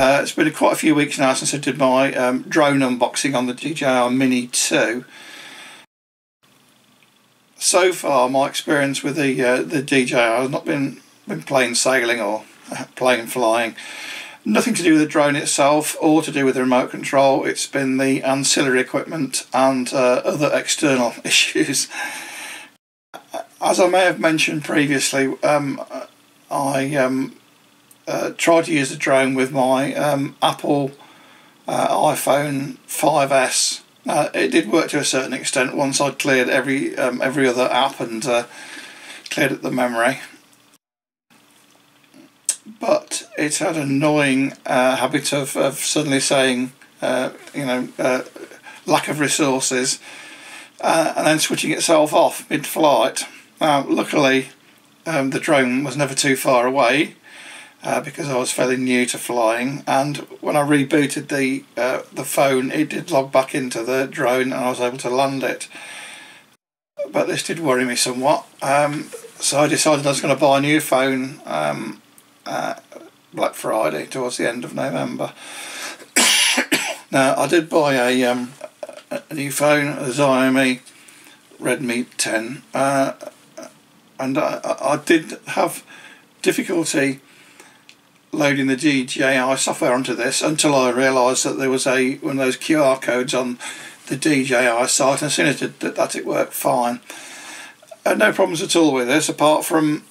It's been quite a few weeks now since I did my drone unboxing on the DJI Mini 2. So far, my experience with the DJI has not been plain sailing or plain flying. Nothing to do with the drone itself or to do with the remote control. It's been the ancillary equipment and other external issues. As I may have mentioned previously, I tried to use the drone with my Apple iPhone 5S. It did work to a certain extent once I'd cleared every other app and cleared up the memory. But it had an annoying habit of suddenly saying, lack of resources, and then switching itself off mid-flight. Luckily, the drone was never too far away because I was fairly new to flying, and when I rebooted the phone, it did log back into the drone and I was able to land it. But this did worry me somewhat, so I decided I was going to buy a new phone Black Friday towards the end of November. Now, I did buy a new phone, a Xiaomi Redmi 10, and I did have difficulty loading the DJI software onto this until I realised that there was one of those QR codes on the DJI site, and as soon as I did that, it worked fine. No problems at all with this, apart from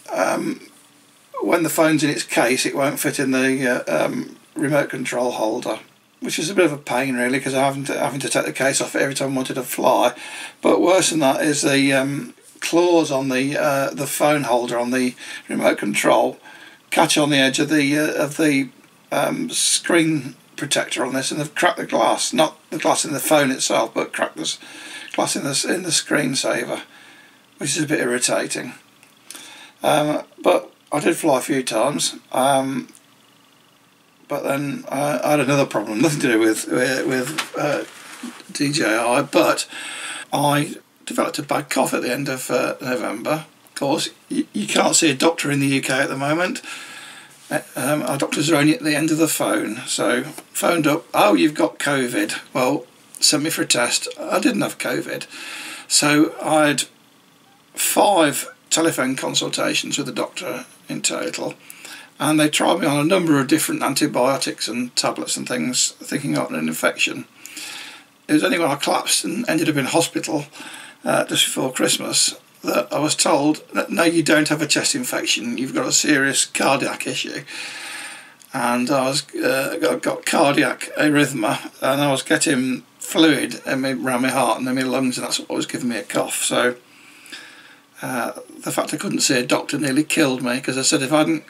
when the phone's in its case, it won't fit in the remote control holder, which is a bit of a pain really, because I'm having to take the case off every time I wanted to fly. But worse than that is the claws on the phone holder on the remote control catch on the edge of the screen protector on this, and they've cracked the glass, not the glass in the phone itself, but cracked the glass in the screensaver, which is a bit irritating. But I did fly a few times, but then I had another problem, nothing to do with DJI, but I developed a bad cough at the end of November. Of course, you can't see a doctor in the UK at the moment. Our doctors are only at the end of the phone, so phoned up, oh, you've got COVID. Well, sent me for a test. I didn't have COVID. So I had 5 telephone consultations with the doctor in total, and they tried me on a number of different antibiotics and tablets and things, thinking I had an infection. It was only when I collapsed and ended up in hospital just before Christmas that I was told that no, you don't have a chest infection, you've got a serious cardiac issue. And I was got cardiac arrhythmia, and I was getting fluid around my heart and in my lungs, and that's what was giving me a cough. So the fact I couldn't see a doctor nearly killed me, because I said if I hadn't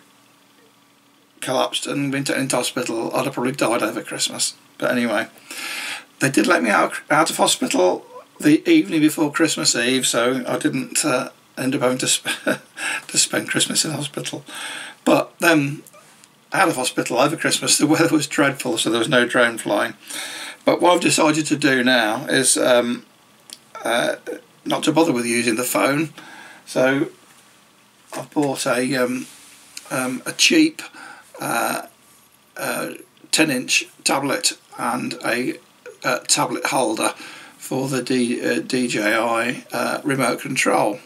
collapsed and been taken into hospital, I'd have probably died over Christmas. But anyway, they did let me out of hospital the evening before Christmas Eve, so I didn't end up having to spend Christmas in hospital. But then, out of hospital over Christmas, the weather was dreadful, so there was no drone flying. But what I've decided to do now is not to bother with using the phone. So I've bought a cheap 10-inch tablet and a tablet holder for the DJI remote control,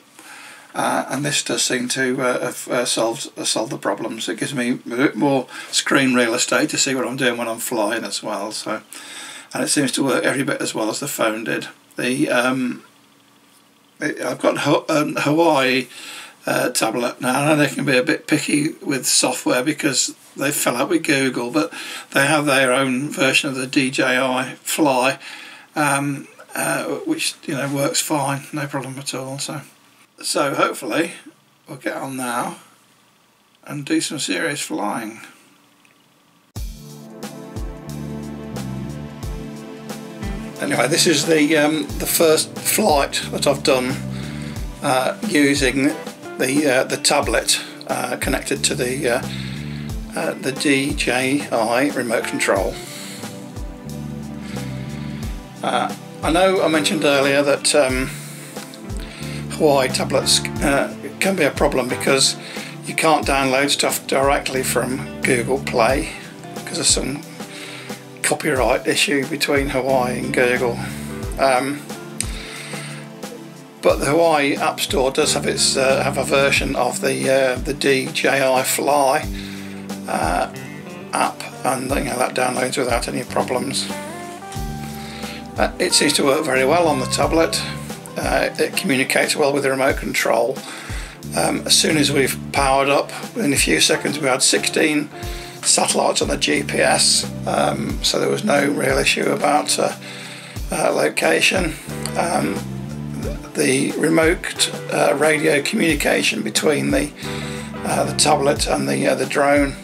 and this does seem to have solved the problems. It gives me a bit more screen real estate to see what I'm doing when I'm flying as well. So, and it seems to work every bit as well as the phone did. I've got Hawaii tablet now, and they can be a bit picky with software because they fell out with Google, but they have their own version of the DJI Fly, which works fine, no problem at all. So hopefully we'll get on now and do some serious flying. Anyway, this is the first flight that I've done using the tablet connected to the DJI remote control. I know I mentioned earlier that Hawaii tablets can be a problem because you can't download stuff directly from Google Play, because because of some copyright issue between Hawaii and Google. But the Hawaii App Store does have have a version of the DJI Fly app, and that downloads without any problems. It seems to work very well on the tablet. It communicates well with the remote control. As soon as we've powered up, within a few seconds we had 16 satellites on the GPS, so there was no real issue about location. The remote radio communication between the tablet and the drone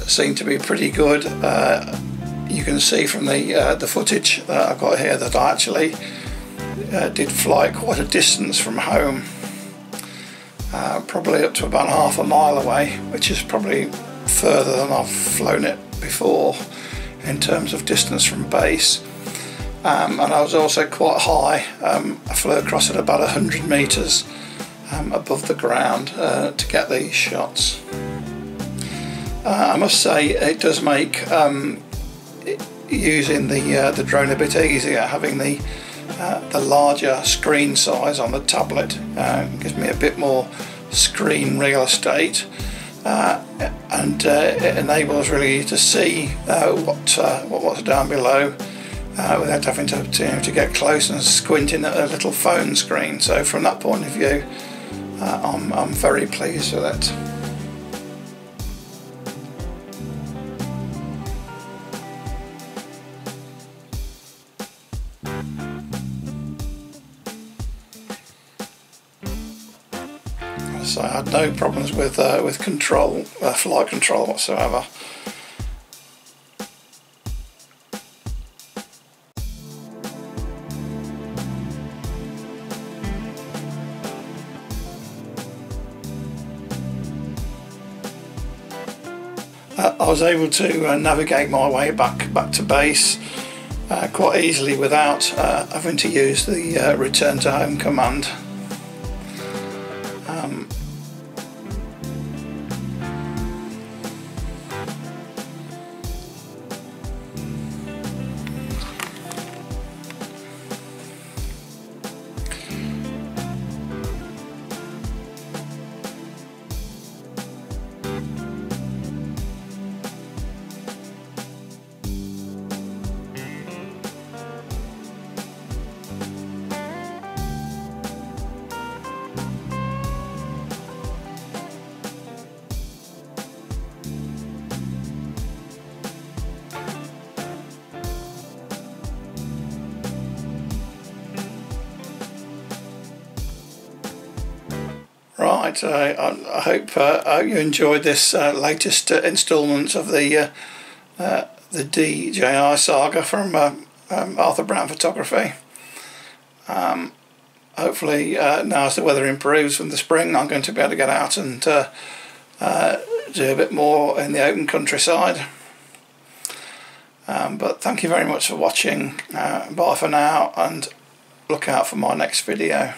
seemed to be pretty good. You can see from the footage that I've got here that I actually did fly quite a distance from home, probably up to about half a mile away, which is probably further than I've flown it before in terms of distance from base. And I was also quite high. I flew across at about 100 metres above the ground to get these shots. I must say it does make using the drone a bit easier, having the larger screen size on the tablet. Gives me a bit more screen real estate, and it enables really to see what's down below without having to get close and squinting at a little phone screen. So from that point of view, I'm very pleased with it. So I had no problems with control, flight control whatsoever. I was able to navigate my way back to base quite easily without having to use the return to home command. Right, I hope you enjoyed this latest instalment of the DJI saga from Arthur Brown Photography. Hopefully now as the weather improves from the spring, I'm going to be able to get out and do a bit more in the open countryside. But thank you very much for watching. Bye for now, and look out for my next video.